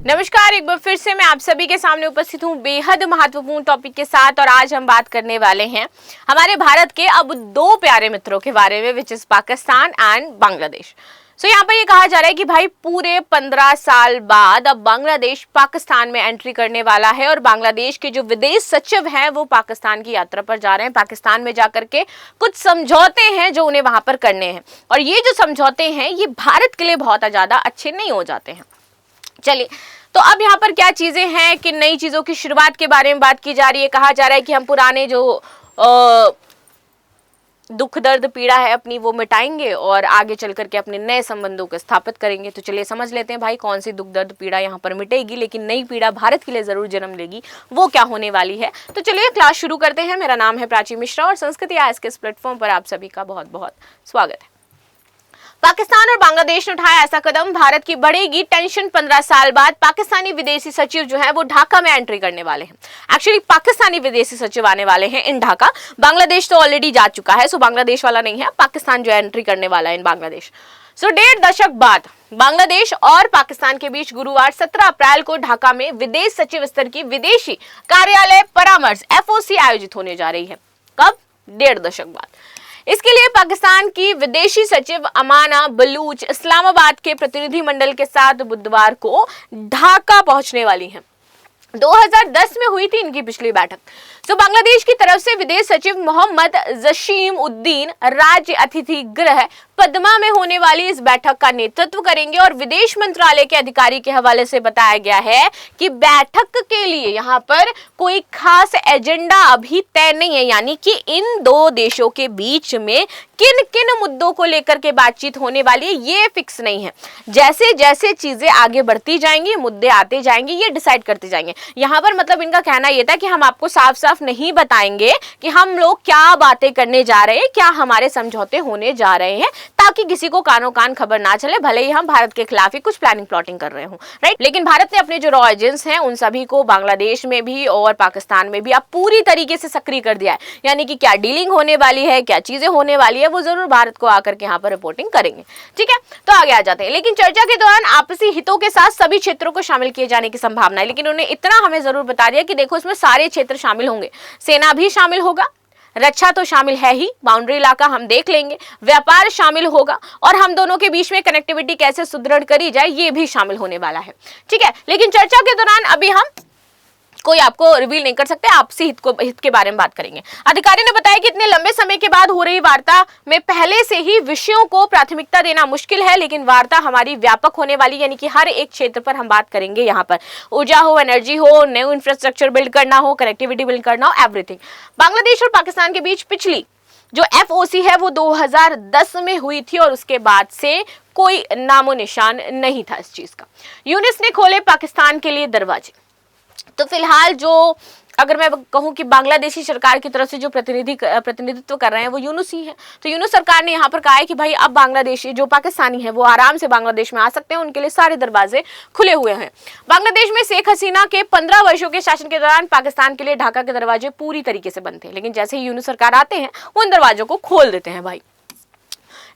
नमस्कार, एक बार फिर से मैं आप सभी के सामने उपस्थित हूँ बेहद महत्वपूर्ण टॉपिक के साथ। और आज हम बात करने वाले हैं हमारे भारत के अब दो प्यारे मित्रों के बारे में, which is Pakistan and Bangladesh. यहाँ पर ये कहा जा रहा है कि भाई पूरे 15 साल बाद अब बांग्लादेश पाकिस्तान में एंट्री करने वाला है और बांग्लादेश के जो विदेश सचिव हैं वो पाकिस्तान की यात्रा पर जा रहे हैं। पाकिस्तान में जाकर के कुछ समझौते हैं जो उन्हें वहां पर करने हैं, और ये जो समझौते हैं ये भारत के लिए बहुत ज्यादा अच्छे नहीं हो जाते हैं। चलिए, तो अब यहाँ पर क्या चीजें हैं कि नई चीजों की शुरुआत के बारे में बात की जा रही है। कहा जा रहा है कि हम पुराने जो दुख दर्द पीड़ा है अपनी वो मिटाएंगे और आगे चल करके अपने नए संबंधों को स्थापित करेंगे। तो चलिए समझ लेते हैं भाई कौन सी दुख दर्द पीड़ा यहाँ पर मिटेगी, लेकिन नई पीड़ा भारत के लिए जरूर जन्म लेगी, वो क्या होने वाली है। तो चलिए क्लास शुरू करते हैं। मेरा नाम है प्राची मिश्रा और संस्कृति आज के इस प्लेटफॉर्म पर आप सभी का बहुत बहुत स्वागत है। पाकिस्तान और बांग्लादेश ने उठाया ऐसा कदम, भारत की बढ़ेगी टेंशन। 15 साल बाद पाकिस्तानी विदेशी सचिव जो है वो ढाका में एंट्री करने वाले हैं। एक्चुअली पाकिस्तानी विदेशी सचिव आने वाले हैं इन ढाका। बांग्लादेश तो ऑलरेडी जा चुका है, सो बांग्लादेश वाला नहीं है, पाकिस्तान जो एंट्री करने वाला है इन बांग्लादेश। सो 1.5 दशक बाद बांग्लादेश और पाकिस्तान के बीच गुरुवार 17 अप्रैल को ढाका में विदेश सचिव स्तर की विदेशी कार्यालय परामर्श FOC आयोजित होने जा रही है। कब? 1.5 दशक बाद। इसके लिए पाकिस्तान की विदेशी सचिव अमाना बलूच इस्लामाबाद के प्रतिनिधि मंडल के साथ बुधवार को ढाका पहुंचने वाली हैं। 2010 में हुई थी इनकी पिछली बैठक। तो बांग्लादेश की तरफ से विदेश सचिव मोहम्मद जशीम उद्दीन राज्य अतिथि गृह पद्मा में होने वाली इस बैठक का नेतृत्व करेंगे और विदेश मंत्रालय के अधिकारी के हवाले से बताया गया है कि बैठक के लिए यहाँ पर कोई खास एजेंडा अभी तय नहीं है, यानी कि इन दो देशों के बीच में किन किन मुद्दों को लेकर के बातचीत होने वाली है ये फिक्स नहीं है। जैसे जैसे चीजें आगे बढ़ती जाएंगी, मुद्दे आते जाएंगे, ये डिसाइड करते जाएंगे। यहाँ पर मतलब इनका कहना यह था कि हम आपको साफ साफ नहीं बताएंगे कि हम लोग क्या बातें करने जा रहे हैं, क्या हमारे समझौते होने जा रहे हैं, ताकि किसी को कानों कान खबर ना चले, भले ही हम भारत के खिलाफ ही कुछ प्लानिंग प्लॉटिंग कर रहे हो, राइट। लेकिन भारत ने अपने जो रॉ एजेंट्स हैं उन सभी को बांग्लादेश में भी और पाकिस्तान में भी अब पूरी तरीके से सक्रिय कर दिया है। यानी कि क्या डीलिंग होने वाली है, क्या चीजें होने वाली है, वो जरूर भारत को आकर के यहाँ पर रिपोर्टिंग करेंगे। ठीक है, तो आगे आ जाते हैं। लेकिन चर्चा के दौरान आपसी हितों के साथ सभी क्षेत्रों को शामिल किए जाने की संभावना है। लेकिन उन्होंने इतना हमें जरूर बता दिया कि देखो इसमें सारे क्षेत्र शामिल होंगे, सेना भी शामिल होगा, रक्षा तो शामिल है ही, बाउंड्री इलाका हम देख लेंगे, व्यापार शामिल होगा और हम दोनों के बीच में कनेक्टिविटी कैसे सुदृढ़ करी जाए ये भी शामिल होने वाला है। ठीक है, लेकिन चर्चा के दौरान अभी हम कोई आपको रिवील नहीं कर सकते, आपसी हित के बारे में बात करेंगे। अधिकारी ने बताया कि इतने लंबे समय के बाद हो रही वार्ता में पहले से ही विषयों को प्राथमिकता देना मुश्किल है, लेकिन वार्ता हमारी व्यापक होने वाली, यानी कि हर एक क्षेत्र पर हम बात करेंगे। यहाँ पर ऊर्जा हो, एनर्जी हो, न्यू इंफ्रास्ट्रक्चर बिल्ड करना हो, कनेक्टिविटी बिल्ड करना हो, एवरीथिंग। बांग्लादेश और पाकिस्तान के बीच पिछली जो FOC है वो 2010 में हुई थी और उसके बाद से कोई नामो निशान नहीं था इस चीज का। यूनिस ने खोले पाकिस्तान के लिए दरवाजे। तो फिलहाल जो अगर मैं कहूं कि बांग्लादेशी सरकार की तरफ से जो प्रतिनिधित्व कर रहे हैं वो यूनुस ही है। तो यूनुस सरकार ने यहाँ पर कहा है कि भाई अब बांग्लादेशी जो पाकिस्तानी है वो आराम से बांग्लादेश में आ सकते हैं, उनके लिए सारे दरवाजे खुले हुए हैं। बांग्लादेश में शेख हसीना के 15 वर्षों के शासन के दौरान पाकिस्तान के लिए ढाका के दरवाजे पूरी तरीके से बंद थे, लेकिन जैसे ही यूनुस सरकार आते हैं उन दरवाजों को खोल देते हैं भाई।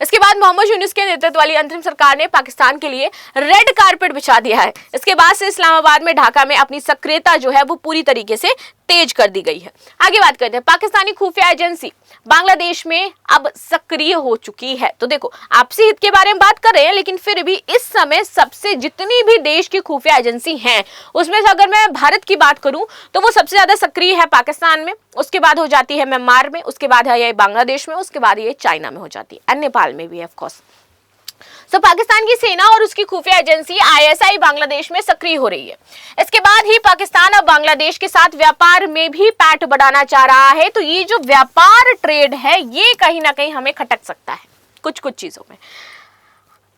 इसके बाद मोहम्मद यूनुस के नेतृत्व वाली अंतरिम सरकार ने पाकिस्तान के लिए रेड कारपेट बिछा दिया है। इसके बाद से इस्लामाबाद में ढाका में अपनी सक्रियता जो है वो पूरी तरीके से तेज कर दी गई है। आगे बात करते हैं, पाकिस्तानी खुफिया एजेंसी बांग्लादेश में अब सक्रिय हो चुकी है। तो देखो आपसी हित के बारे में बात कर रहे हैं, लेकिन फिर भी इस समय सबसे जितनी भी देश की खुफिया एजेंसी हैं उसमें से अगर मैं भारत की बात करूं तो वो सबसे ज्यादा सक्रिय है पाकिस्तान में, उसके बाद हो जाती है म्यांमार में, उसके बाद है ये बांग्लादेश में, उसके बाद ये चाइना में हो जाती है, और नेपाल में भी ऑफ कोर्स। तो पाकिस्तान की सेना और उसकी खुफिया एजेंसी ISI बांग्लादेश में सक्रिय हो रही है। इसके बाद ही पाकिस्तान अब बांग्लादेश के साथ व्यापार में भी पैठ बढ़ाना चाह रहा है। तो ये जो व्यापार ट्रेड है ये कहीं ना कहीं हमें खटक सकता है कुछ चीजों में।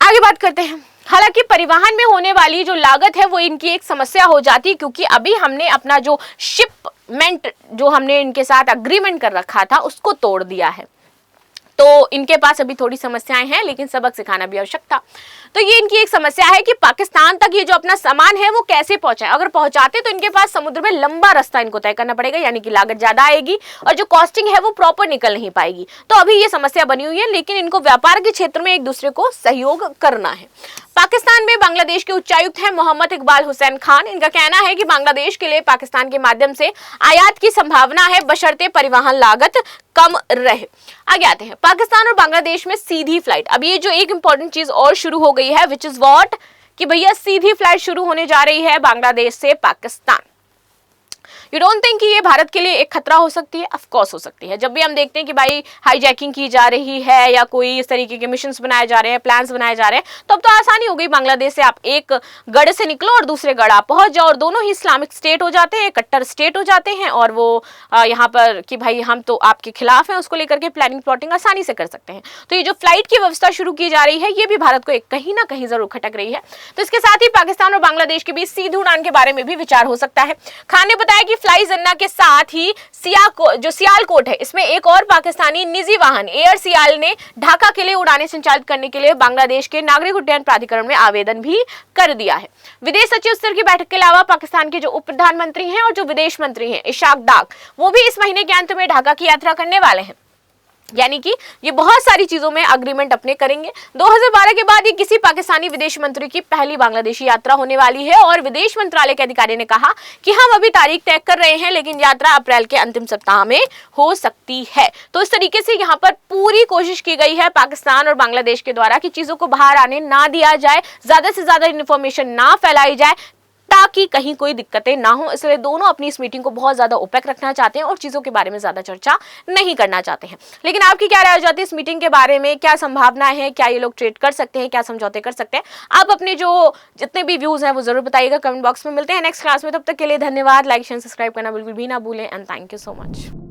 आगे बात करते हैं। हालांकि परिवहन में होने वाली जो लागत है वो इनकी एक समस्या हो जाती है, क्योंकि अभी हमने अपना जो शिपमेंट जो हमने इनके साथ अग्रीमेंट कर रखा था उसको तोड़ दिया है। तो इनके पास अभी थोड़ी समस्याएं हैं, लेकिन सबक सिखाना भी आवश्यक था। तो ये इनकी एक समस्या है कि पाकिस्तान तक ये जो अपना सामान है वो कैसे पहुंचाए। अगर पहुंचाते तो इनके पास समुद्र में लंबा रास्ता इनको तय करना पड़ेगा, यानी कि लागत ज्यादा आएगी और जो कॉस्टिंग है वो प्रॉपर निकल नहीं पाएगी। तो अभी ये समस्या बनी हुई है, लेकिन इनको व्यापार के क्षेत्र में एक दूसरे को सहयोग करना है। पाकिस्तान में बांग्लादेश के उच्चायुक्त हैं मोहम्मद इकबाल हुसैन खान। इनका कहना है कि बांग्लादेश के लिए पाकिस्तान के माध्यम से आयात की संभावना है, बशर्ते परिवहन लागत कम रहे। आगे आते हैं, पाकिस्तान और बांग्लादेश में सीधी फ्लाइट। अब ये जो एक इंपॉर्टेंट चीज और शुरू हो गई है, विच इज व्हाट, कि भैया सीधी फ्लाइट शुरू होने जा रही है बांग्लादेश से पाकिस्तान। यू डोंट थिंक कि ये भारत के लिए एक खतरा हो सकती है? ऑफ कोर्स हो सकती है। जब भी हम देखते हैं कि भाई हाईजैकिंग की जा रही है या कोई इस तरीके के मिशंस बनाए जा रहे हैं, प्लान्स बनाए जा रहे हैं, तो अब तो आसानी हो गई। बांग्लादेश से आप एक गढ़ से निकलो और दूसरे गढ़ आप पहुंच जाओ और दोनों ही इस्लामिक स्टेट हो जाते हैं, कट्टर स्टेट हो जाते हैं। और वो यहाँ पर कि भाई हम तो आपके खिलाफ हैं, उसको लेकर के प्लानिंग प्लॉटिंग आसानी से कर सकते हैं। तो ये जो फ्लाइट की व्यवस्था शुरू की जा रही है, ये भी भारत को एक कहीं ना कहीं जरूर खटक रही है। तो इसके साथ ही पाकिस्तान और बांग्लादेश के बीच सीधी उड़ान के बारे में भी विचार हो सकता है। खान ने बताया कि फ्लाई जन्ना के साथ ही जो सियालकोट है, इसमें एक और पाकिस्तानी निजी वाहन एयर सियाल ने ढाका के लिए उड़ानें संचालित करने के लिए बांग्लादेश के नागरिक उड्डयन प्राधिकरण में आवेदन भी कर दिया है। विदेश सचिव स्तर की बैठक के अलावा पाकिस्तान के जो उप प्रधानमंत्री हैं और जो विदेश मंत्री हैं इशाक डार, वो भी इस महीने के अंत में ढाका की यात्रा करने वाले हैं। यानी कि ये बहुत सारी चीजों में अग्रीमेंट अपने करेंगे। 2012 के बाद ये किसी पाकिस्तानी विदेश मंत्री की पहली बांग्लादेशी यात्रा होने वाली है और विदेश मंत्रालय के अधिकारी ने कहा कि हम अभी तारीख तय कर रहे हैं, लेकिन यात्रा अप्रैल के अंतिम सप्ताह में हो सकती है। तो इस तरीके से यहाँ पर पूरी कोशिश की गई है पाकिस्तान और बांग्लादेश के द्वारा कि चीजों को बाहर आने ना दिया जाए, ज्यादा से ज्यादा इन्फॉर्मेशन ना फैलाई जाए, ताकि कहीं कोई दिक्कतें ना हो। इसलिए दोनों अपनी इस मीटिंग को बहुत ज्यादा ओपेक रखना चाहते हैं और चीजों के बारे में ज्यादा चर्चा नहीं करना चाहते हैं। लेकिन आपकी क्या राय हो जाती है इस मीटिंग के बारे में? क्या संभावना है, क्या ये लोग ट्रेड कर सकते हैं, क्या समझौते कर सकते हैं? आप अपने जो जितने भी व्यूज हैं वो जरूर बताइएगा कमेंट बॉक्स में। मिलते हैं नेक्स्ट क्लास में, तब तक के लिए धन्यवाद। लाइक शेयर सब्सक्राइब करना बिल्कुल भी ना भूलें and thank you so much.